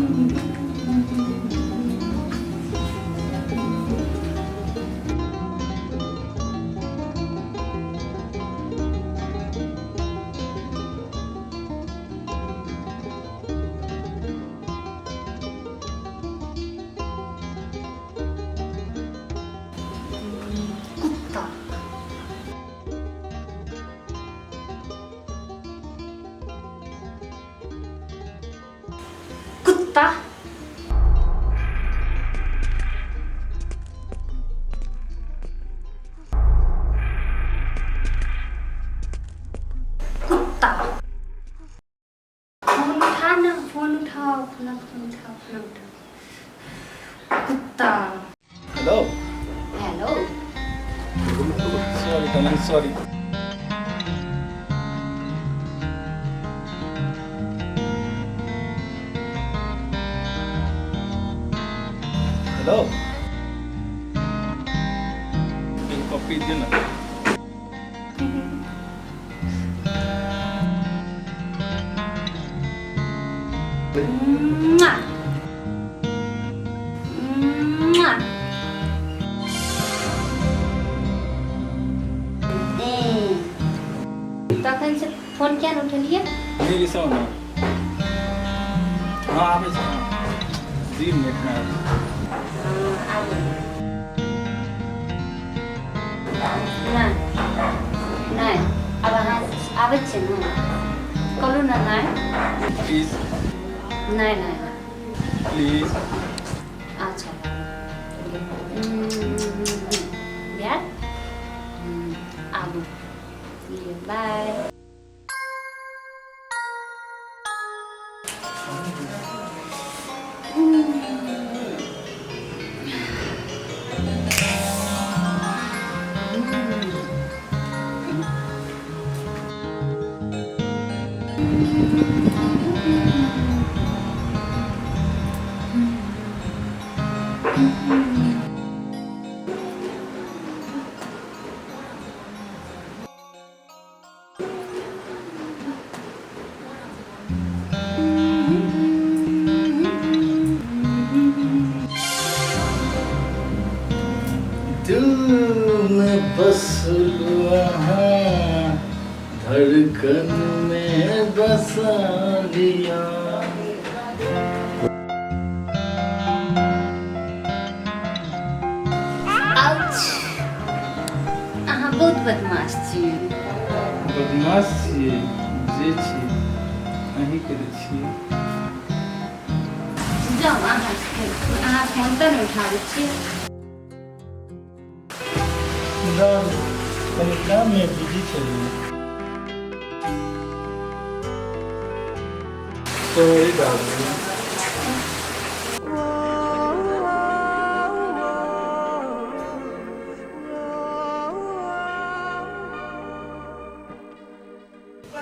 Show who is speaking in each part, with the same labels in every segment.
Speaker 1: कुत्ता
Speaker 2: hello
Speaker 1: hello
Speaker 2: sorry कमल sorry hello एक coffee दे ना
Speaker 1: तखन से फोन क्या न उठलिए
Speaker 2: मेरी सुन हाँ आबे छै 2 मिनट में
Speaker 1: नहीं अब अहाँ आबै छै ने कहलू ना नहीं
Speaker 2: प्लीज
Speaker 1: नहीं नहीं
Speaker 2: प्लीज
Speaker 1: अच्छा यार आबू बाय
Speaker 2: बस वहाँ धड़कन में बसा लिया
Speaker 1: अहाँ बहुत बदमाश छियै
Speaker 2: बदमाश छियै जे छी अहीं करे छियै
Speaker 1: जाओ अहाँ फोन तऽ नहि उठाबै छियै
Speaker 2: काम में बिजी चलिए सॉरी डार्लिंग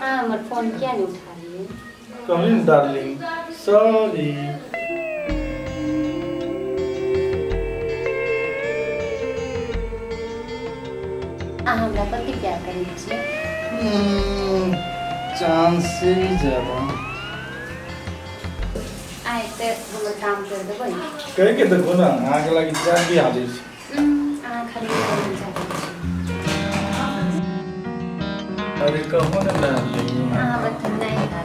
Speaker 1: हमर फोन क्या नहीं उठा रही है
Speaker 2: कमिंग डार्लिंग सॉरी
Speaker 1: हमरा कति प्यार करै छियै
Speaker 2: चांद से भी ज्यादा
Speaker 1: आइ तऽ हमर काम कर देबै
Speaker 2: कह के देखो ना आगे लगी जान भी आ जाई छै
Speaker 1: अहाँ खाली बोलि जाबै
Speaker 2: अरे कहो ना डार्लिंग
Speaker 1: अहाँ बता नहीं है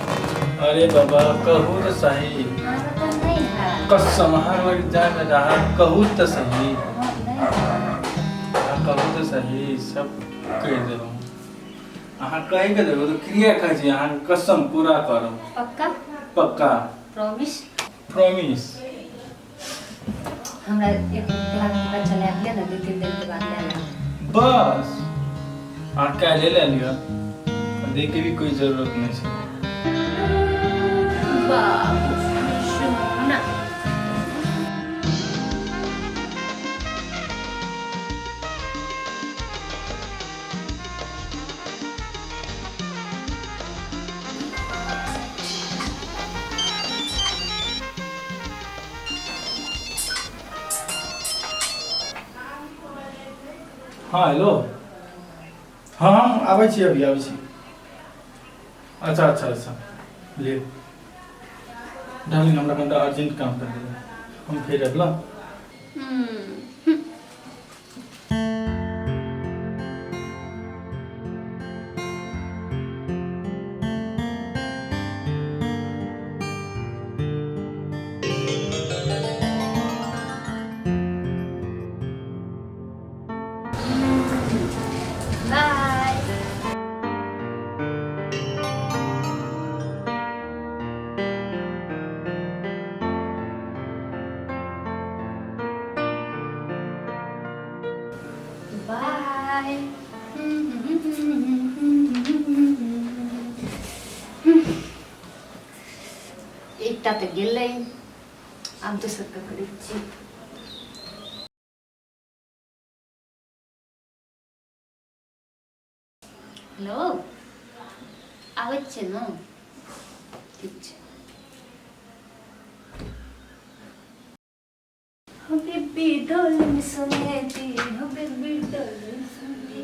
Speaker 2: अरे बाबा कहू तो सही
Speaker 1: अहाँ बता नहीं है
Speaker 2: कसम आगे लगी जान में रहा कहू तो सही कहू तो सही सब कह देलहुँ अहाँ कहि के देखो तो क्रिया कहै छी अहाँ कसम पूरा करब
Speaker 1: पक्का
Speaker 2: पक्का
Speaker 1: प्रॉमिस
Speaker 2: प्रॉमिस
Speaker 1: हमरा एक लाख रुपया चला दिया ना 2-3 दिन के बाद ले लेब
Speaker 2: बस अहाँ काल्हि ले लिअ दे के भी कोई जरूरत नहीं छै
Speaker 1: बाबू सोना
Speaker 2: हाँ हेलो हाँ हम आबै छी अभी आबै छी अच्छा अच्छा अच्छा ले डार्लिंग हमरा कनिटा अर्जेंट काम कर दिया हम फिर अगला
Speaker 1: बाय। बाय। एकटा तऽ गेलै आब दोसर के करै छी। हेलो आबै छै ने ठीक छै। बेबी डार्लिंग सुनेती हो बेबी डार्लिंग सुने।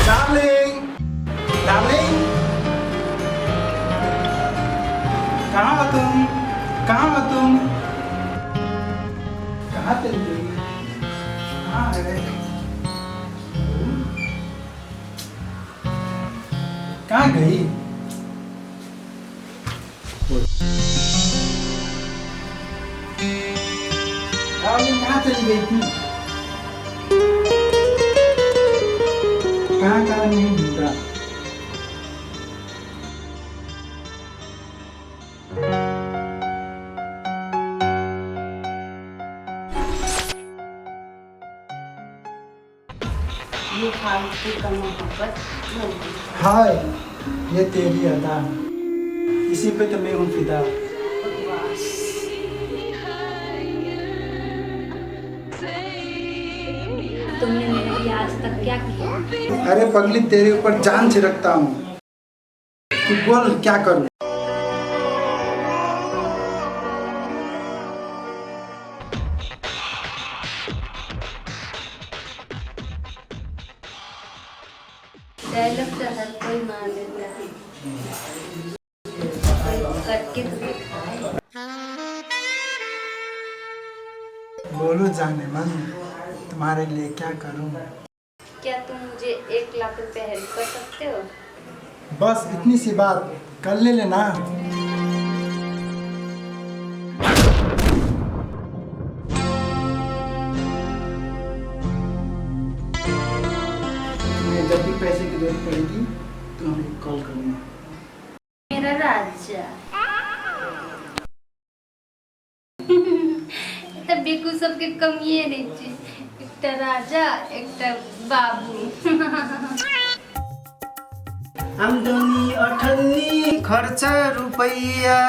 Speaker 2: डार्लिंग डार्लिंग कहाँ हो तुम कहाँ हो तुम कहाँ चली गई कहाँ है कहाँ गई डार्लिंग कहाँ चली गई थी कहाँ कहाँ नहीं ढूंढा
Speaker 1: ये फालतू का मोहब्बत नहीं।
Speaker 2: हाय ये तेरी अदा इसी पे तो मैं हूँ फिदा
Speaker 1: बकवास। तुमने मेरे लिए आज तक क्या किया?
Speaker 2: अरे पगली तेरे ऊपर जान छिड़कता हूँ तू बोल क्या करूँ
Speaker 1: डायलॉग तो हर कोई मान लेता है करके तो दिखाए।
Speaker 2: बोलो जाने मन तुम्हारे लिए क्या करूँ
Speaker 1: क्या तुम मुझे 1 लाख रुपए हेल्प कर सकते हो?
Speaker 2: बस इतनी सी बात कर ले लेना तुम्हें जब भी पैसे की जरूरत पड़ेगी तो हमें कॉल करना
Speaker 1: मेरा राजा এটা বেকু सबके कमिए रही একটা রাজা একটা বাবু।
Speaker 3: आमदनी अठन्नी खर्च रुपैया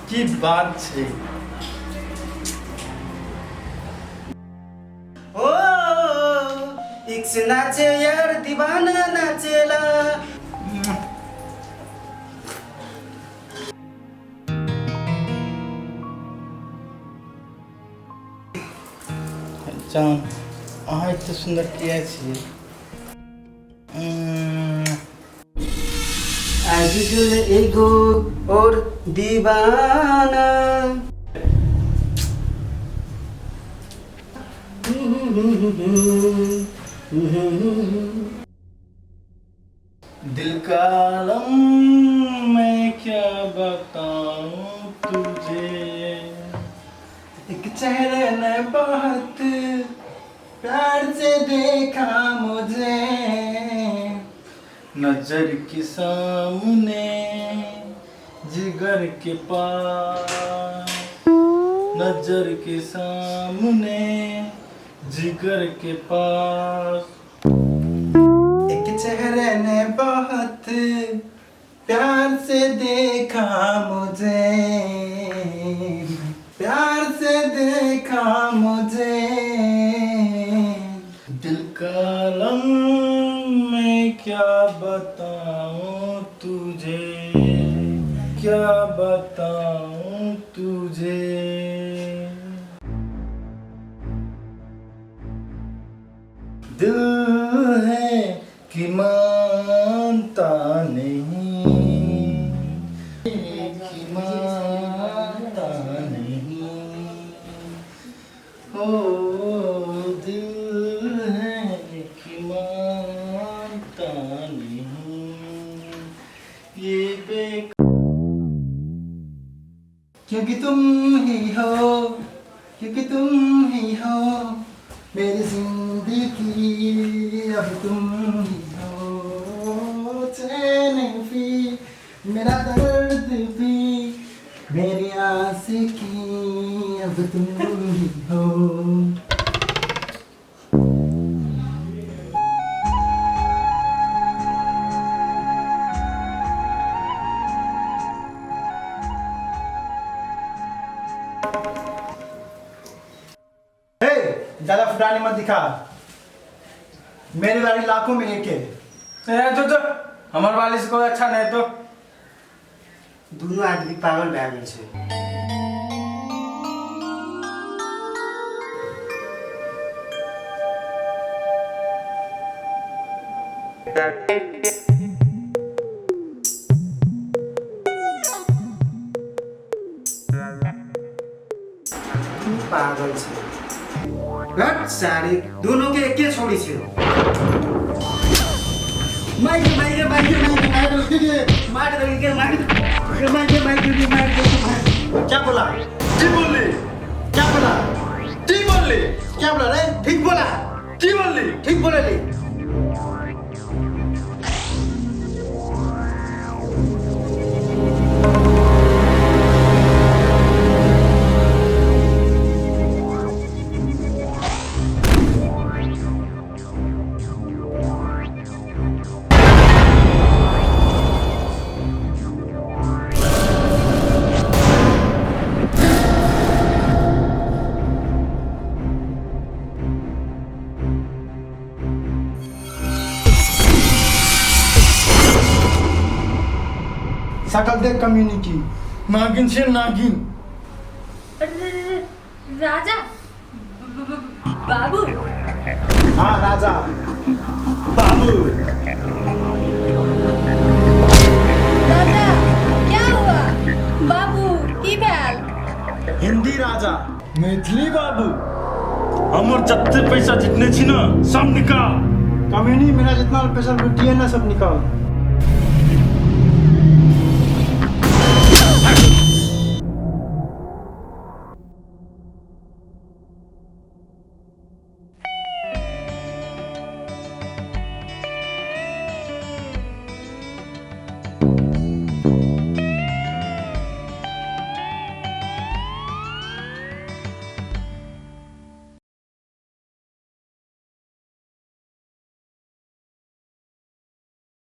Speaker 2: की बात छे
Speaker 3: ओ इक्स नाचे यार दीवाना नाचेला
Speaker 2: जान अहाँ एते सुंदर किया छियै
Speaker 3: आजकल एगो और दीवाना
Speaker 2: दिल का आलम मैं क्या बताऊं तुझे एक चेहरे ने बहुत प्यार से देखा मुझे नजर के सामने जिगर के पास नजर के सामने जिगर के पास एक चेहरे ने बहुत प्यार से देखा मुझे प्यार से देखा मुझे दिल का आलम मैं क्या बताऊं तुझे क्या बताऊं ये क्योंकि तुम ही हो, क्योंकि तुम ही हो मेरी जिंदगी, अब तुम ही हो। चैन भी मेरा दर्द भी मेरी आशिकी, अब तुम ही हो।
Speaker 4: ज्यादा फुटाने मत दिखा, मेरी वाली लाखों में एक है।
Speaker 2: तो हमारे वाले से कोई अच्छा नहीं तो
Speaker 3: दोनों आदमी पागल भए गेल छै। तू पागल छै। हट सारी दोनों के एक छोड़ी छे। मार क्या बोला?
Speaker 4: जी बोली,
Speaker 3: क्या बोला?
Speaker 4: ठीक बोली,
Speaker 3: क्या बोला रे? ठीक बोला?
Speaker 4: ठीक बोली,
Speaker 3: ठीक बोले ली।
Speaker 4: सकल देख कम्युनिटी, नागिन से नागिन।
Speaker 1: राजा बाबू।
Speaker 4: हाँ राजा बाबू।
Speaker 1: राजा क्या हुआ? बाबू की भेल?
Speaker 4: हिंदी राजा
Speaker 5: मैथिली बाबू, हमर जत्ते पैसा जितने छी ना सब निकाल।
Speaker 4: कम्युनिटी मेरा जितना पैसा लुटिए ना सब निकाल।